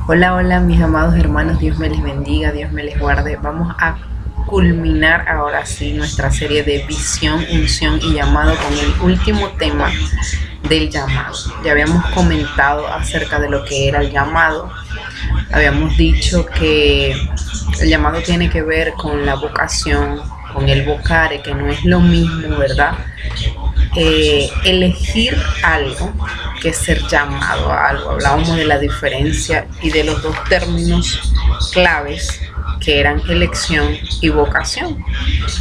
Hola, hola mis amados hermanos, Dios me les bendiga, Dios me les guarde. Vamos a culminar ahora sí nuestra serie de visión, unción y llamado con el último tema del llamado. Ya habíamos comentado acerca de lo que era el llamado. Habíamos dicho que el llamado tiene que ver con la vocación, con el vocare, que no es lo mismo, ¿verdad? Elegir algo que ser llamado a algo. Hablábamos de la diferencia y de los dos términos claves que eran elección y vocación.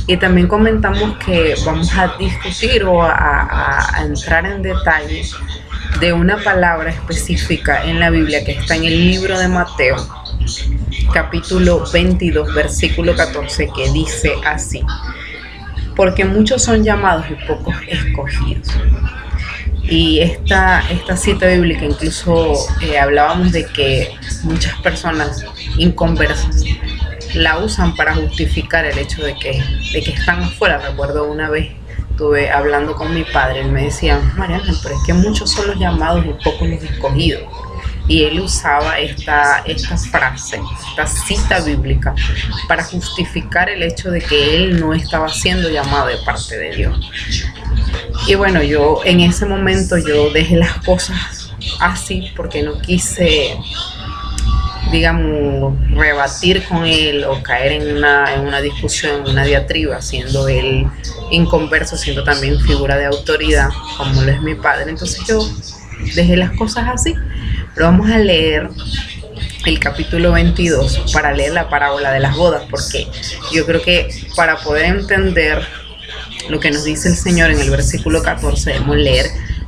Y también comentamos que vamos a discutir o a entrar en detalle de una palabra específica en la Biblia que está en el libro de Mateo, capítulo 22, versículo 14, que dice así: porque muchos son llamados y pocos escogidos. Y esta cita bíblica incluso hablábamos de que muchas personas inconversas la usan para justificar el hecho de que están afuera. Recuerdo una vez estuve hablando con mi padre, él me decía: Mariana, pero es que muchos son los llamados y pocos los escogidos. Y él usaba esta frase, esta cita bíblica, para justificar el hecho de que él no estaba siendo llamado de parte de Dios. Y bueno, yo en ese momento yo dejé las cosas así porque no quise, digamos, rebatir con él o caer en una discusión, una diatriba, siendo él inconverso, siendo también figura de autoridad, como lo es mi padre. Entonces yo dejé las cosas así. Pero vamos a leer el capítulo 22 para leer la parábola de las bodas, porque yo creo que para poder entender lo que nos dice el Señor en el versículo 14 debemos leer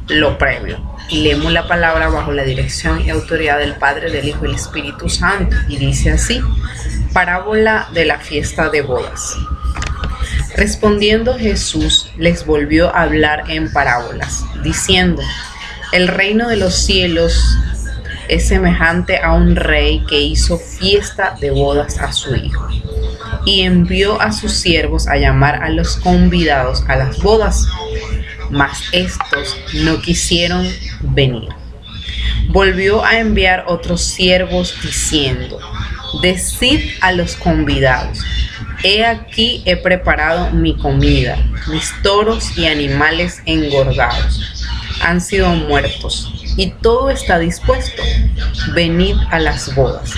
lo previo. Y leemos la palabra bajo la dirección y autoridad del Padre, del Hijo y del Espíritu Santo. Y dice así: parábola de la fiesta de bodas. Respondiendo Jesús les volvió a hablar en parábolas, diciendo: el reino de los cielos es semejante a un rey que hizo fiesta de bodas a su hijo, y envió a sus siervos a llamar a los convidados a las bodas, mas estos no quisieron venir. Volvió a enviar otros siervos diciendo: decid a los convidados: he aquí he preparado mi comida, mis toros y animales engordados han sido muertos, y todo está dispuesto, venid a las bodas.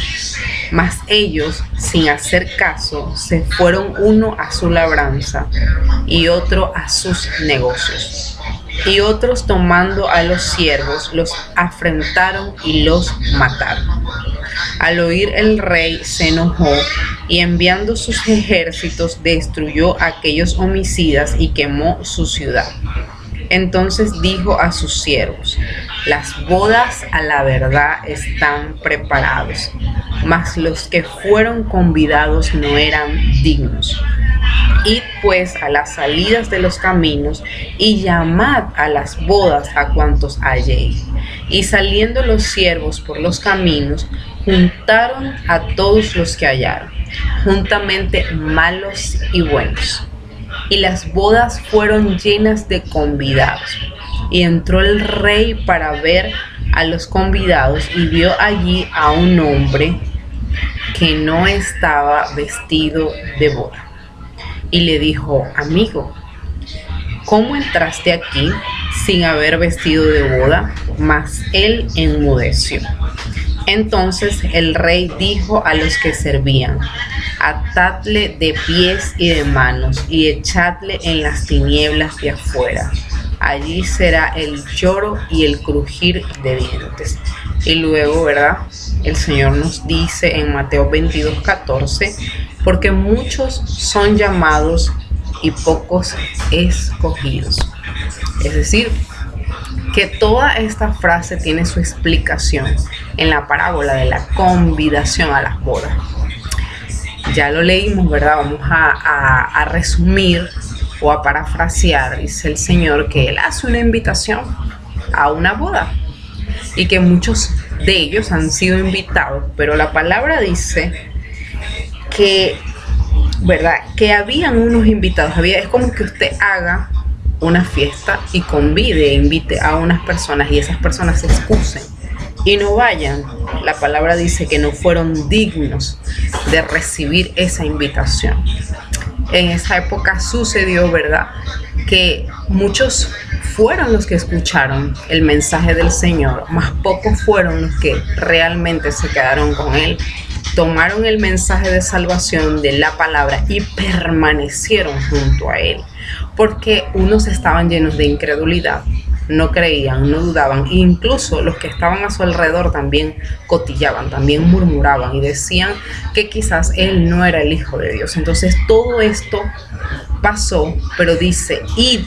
Mas ellos, sin hacer caso, se fueron uno a su labranza y otro a sus negocios. Y otros, tomando a los siervos, los afrentaron y los mataron. Al oír el rey se enojó y, enviando sus ejércitos, destruyó a aquellos homicidas y quemó su ciudad. Entonces dijo a sus siervos: las bodas a la verdad están preparados, mas los que fueron convidados no eran dignos. Id pues a las salidas de los caminos y llamad a las bodas a cuantos halléis. Y saliendo los siervos por los caminos, juntaron a todos los que hallaron, juntamente malos y buenos. Y las bodas fueron llenas de convidados. Y entró el rey para ver a los convidados y vio allí a un hombre que no estaba vestido de boda. Y le dijo: amigo, ¿cómo entraste aquí sin haber vestido de boda? Mas él enmudeció. Entonces el rey dijo a los que servían: atadle de pies y de manos y echadle en las tinieblas de afuera. Allí será el lloro y el crujir de dientes. Y luego, ¿verdad?, el Señor nos dice en Mateo 22, 14: porque muchos son llamados y pocos escogidos. Es decir, que toda esta frase tiene su explicación en la parábola de la convidación a las bodas. Ya lo leímos, ¿verdad? Vamos a resumir o a parafrasear. Dice el Señor que Él hace una invitación a una boda y que muchos de ellos han sido invitados, pero la palabra dice que, ¿verdad?, que habían unos invitados. Es como que usted haga una fiesta y invite a unas personas y esas personas se excusen y no vayan. La palabra dice que no fueron dignos de recibir esa invitación. En esa época sucedió, ¿verdad?, que muchos fueron los que escucharon el mensaje del Señor, más pocos fueron los que realmente se quedaron con Él, tomaron el mensaje de salvación de la palabra y permanecieron junto a Él, porque unos estaban llenos de incredulidad, no creían, no dudaban, e incluso los que estaban a su alrededor también cotillaban, también murmuraban y decían que quizás Él no era el Hijo de Dios. Entonces todo esto pasó, pero dice, id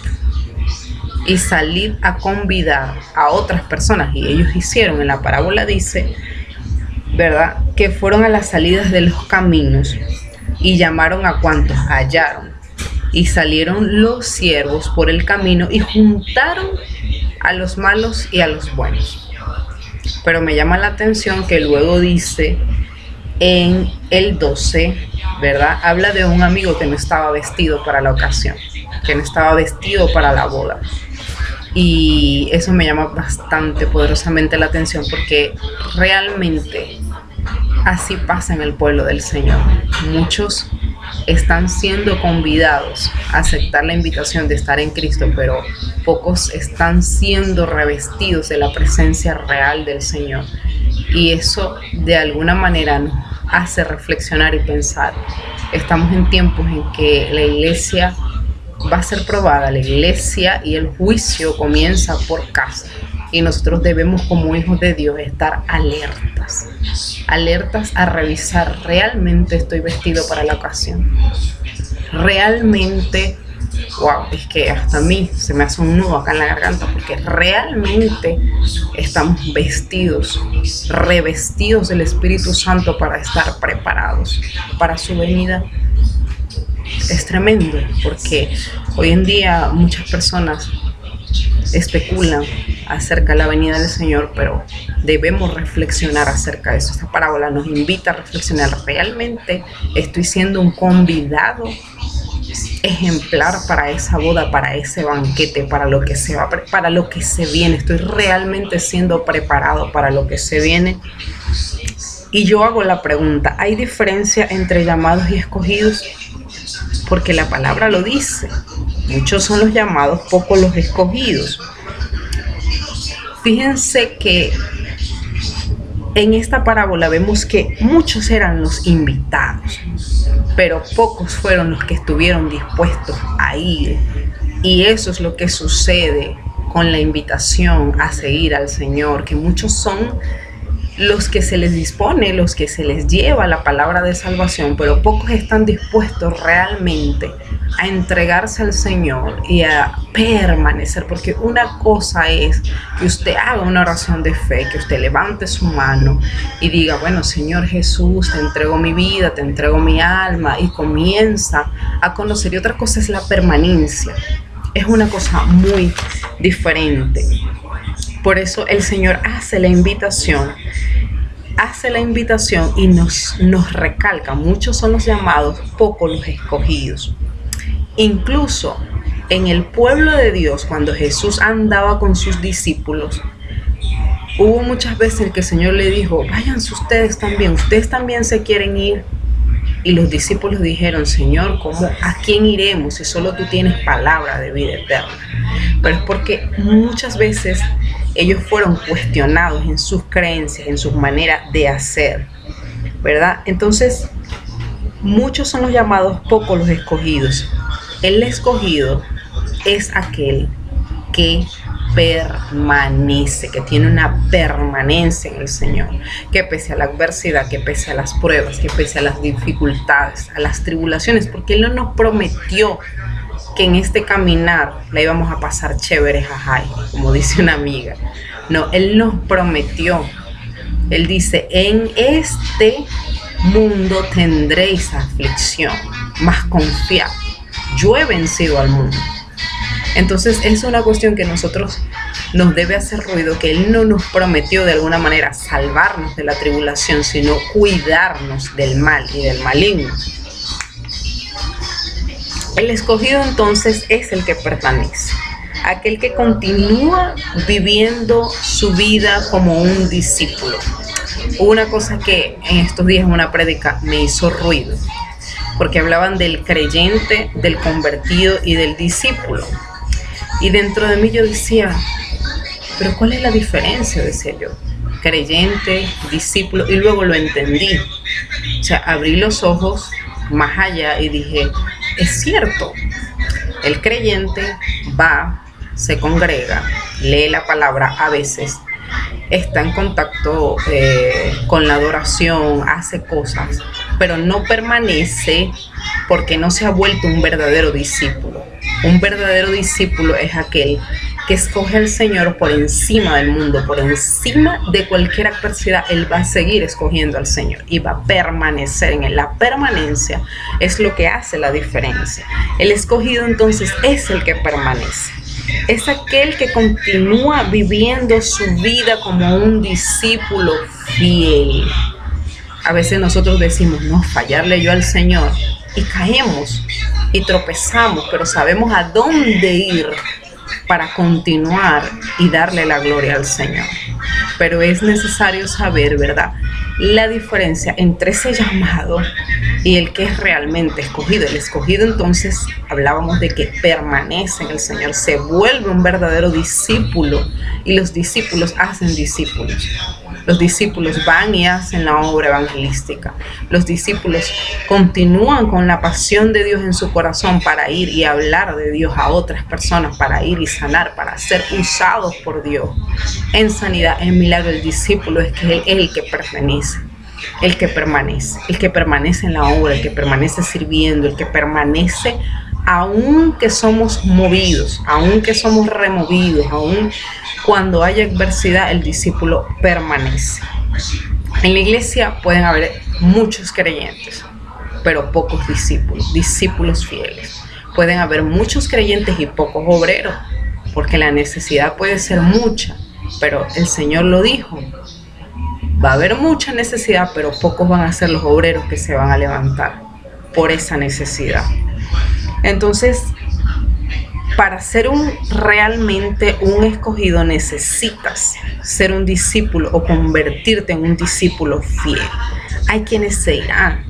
y salid a convidar a otras personas, y ellos hicieron. En la parábola dice, ¿verdad?, que fueron a las salidas de los caminos y llamaron a cuantos hallaron, y salieron los siervos por el camino y juntaron a los malos y a los buenos. Pero me llama la atención que luego dice en el 12, ¿verdad?, habla de un amigo que no estaba vestido para la ocasión, que no estaba vestido para la boda. Y eso me llama bastante poderosamente la atención, porque realmente así pasa en el pueblo del Señor. Muchos están siendo convidados a aceptar la invitación de estar en Cristo, pero pocos están siendo revestidos de la presencia real del Señor. Y eso de alguna manera nos hace reflexionar y pensar. Estamos en tiempos en que la iglesia va a ser probada, la iglesia y el juicio comienza por casa. Y nosotros debemos, como hijos de Dios, estar alertas a revisar, ¿realmente estoy vestido para la ocasión? Realmente, wow, es que hasta a mí se me hace un nudo acá en la garganta, porque realmente estamos vestidos, revestidos del Espíritu Santo para estar preparados para su venida. Es tremendo, porque hoy en día muchas personas especulan acerca de la venida del Señor, pero debemos reflexionar acerca de eso. Esta parábola nos invita a reflexionar. ¿Realmente estoy siendo un convidado ejemplar para esa boda, para ese banquete, para lo que se viene? ¿Estoy realmente siendo preparado para lo que se viene? Y yo hago la pregunta, ¿hay diferencia entre llamados y escogidos? Porque la palabra lo dice. Muchos son los llamados, pocos los escogidos. Fíjense que en esta parábola vemos que muchos eran los invitados, pero pocos fueron los que estuvieron dispuestos a ir. Y eso es lo que sucede con la invitación a seguir al Señor, que muchos son los que se les dispone, los que se les lleva la palabra de salvación, pero pocos están dispuestos realmente a entregarse al Señor y a permanecer, porque una cosa es que usted haga una oración de fe, que usted levante su mano y diga, bueno, Señor Jesús, te entrego mi vida, te entrego mi alma, y comienza a conocer. Y otra cosa es la permanencia, es una cosa muy diferente. Por eso el Señor hace la invitación y nos recalca, muchos son los llamados, pocos los escogidos. Incluso en el pueblo de Dios, cuando Jesús andaba con sus discípulos, hubo muchas veces que el Señor le dijo, váyanse ustedes también se quieren ir. Y los discípulos dijeron, Señor, ¿a quién iremos si solo tú tienes palabra de vida eterna? Pero es porque muchas veces ellos fueron cuestionados en sus creencias, en sus maneras de hacer, ¿verdad? Entonces, muchos son los llamados, pocos los escogidos. El escogido es aquel que permanece, que tiene una permanencia en el Señor, que pese a la adversidad, que pese a las pruebas, que pese a las dificultades, a las tribulaciones, porque Él no nos prometió que en este caminar la íbamos a pasar chévere, jajay, como dice una amiga. No, Él nos prometió, Él dice, en este mundo tendréis aflicción, mas confiad, yo he vencido al mundo. Entonces es una cuestión que nosotros nos debe hacer ruido, que Él no nos prometió de alguna manera salvarnos de la tribulación, sino cuidarnos del mal y del maligno. El escogido entonces es el que permanece, aquel que continúa viviendo su vida como un discípulo. Una cosa que en estos días en una prédica me hizo ruido, porque hablaban del creyente, del convertido y del discípulo. Y dentro de mí yo decía, pero ¿cuál es la diferencia? Decía yo, creyente, discípulo, y luego lo entendí. O sea, abrí los ojos más allá y dije, es cierto, el creyente va, se congrega, lee la palabra a veces, está en contacto con la adoración, hace cosas, pero no permanece porque no se ha vuelto un verdadero discípulo. Un verdadero discípulo es aquel que escoge al Señor por encima del mundo, por encima de cualquier adversidad. Él va a seguir escogiendo al Señor y va a permanecer en él. La permanencia es lo que hace la diferencia. El escogido entonces es el que permanece. Es aquel que continúa viviendo su vida como un discípulo fiel. A veces nosotros decimos, no, fallarle yo al Señor, y caemos y tropezamos, pero sabemos a dónde ir para continuar y darle la gloria al Señor. Pero es necesario saber, ¿verdad?, la diferencia entre ese llamado y el que es realmente escogido. El escogido, entonces, hablábamos de que permanece en el Señor, se vuelve un verdadero discípulo, y los discípulos hacen discípulos. Los discípulos van y hacen la obra evangelística. Los discípulos continúan con la pasión de Dios en su corazón para ir y hablar de Dios a otras personas, para ir y sanar, para ser usados por Dios en sanidad, en milagro. El discípulo es que es el que pertenece, el que permanece en la obra, el que permanece sirviendo, el que permanece aun que somos movidos, aun que somos removidos, aun cuando haya adversidad, el discípulo permanece. En la iglesia pueden haber muchos creyentes, pero pocos discípulos fieles. Pueden haber muchos creyentes y pocos obreros, porque la necesidad puede ser mucha, pero el Señor lo dijo. Va a haber mucha necesidad, pero pocos van a ser los obreros que se van a levantar por esa necesidad. Entonces, para ser realmente un escogido, necesitas ser un discípulo o convertirte en un discípulo fiel. Hay quienes se irán,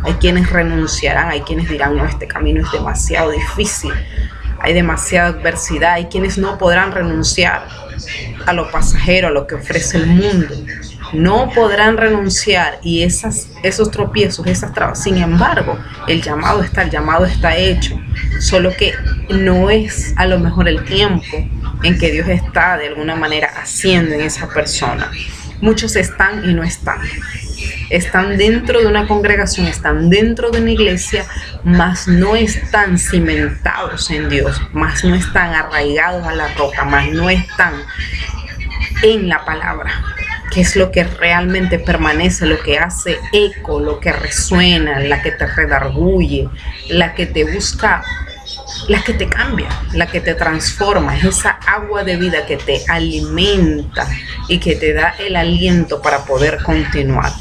hay quienes renunciarán, hay quienes dirán, no, este camino es demasiado difícil, hay demasiada adversidad, hay quienes no podrán renunciar a lo pasajero, a lo que ofrece el mundo. No podrán renunciar, y esos tropiezos, esas trabas. Sin embargo, el llamado está hecho, solo que no es a lo mejor el tiempo en que Dios está de alguna manera haciendo en esa persona. Muchos están y no están. Están dentro de una congregación, están dentro de una iglesia, mas no están cimentados en Dios, mas no están arraigados a la roca, mas no están en la palabra, que es lo que realmente permanece, lo que hace eco, lo que resuena, la que te redarguye, la que te busca, la que te cambia, la que te transforma. Es esa agua de vida que te alimenta y que te da el aliento para poder continuar.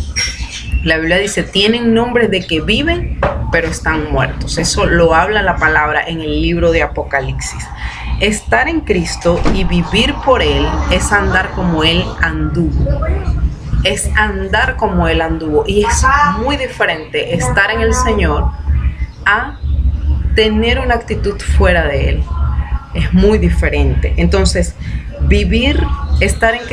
La Biblia dice, tienen nombre de que viven, pero están muertos. Eso lo habla la palabra en el libro de Apocalipsis. Estar en Cristo y vivir por Él es andar como Él anduvo. Es andar como Él anduvo. Y es muy diferente estar en el Señor a tener una actitud fuera de Él. Es muy diferente. Entonces, estar en Cristo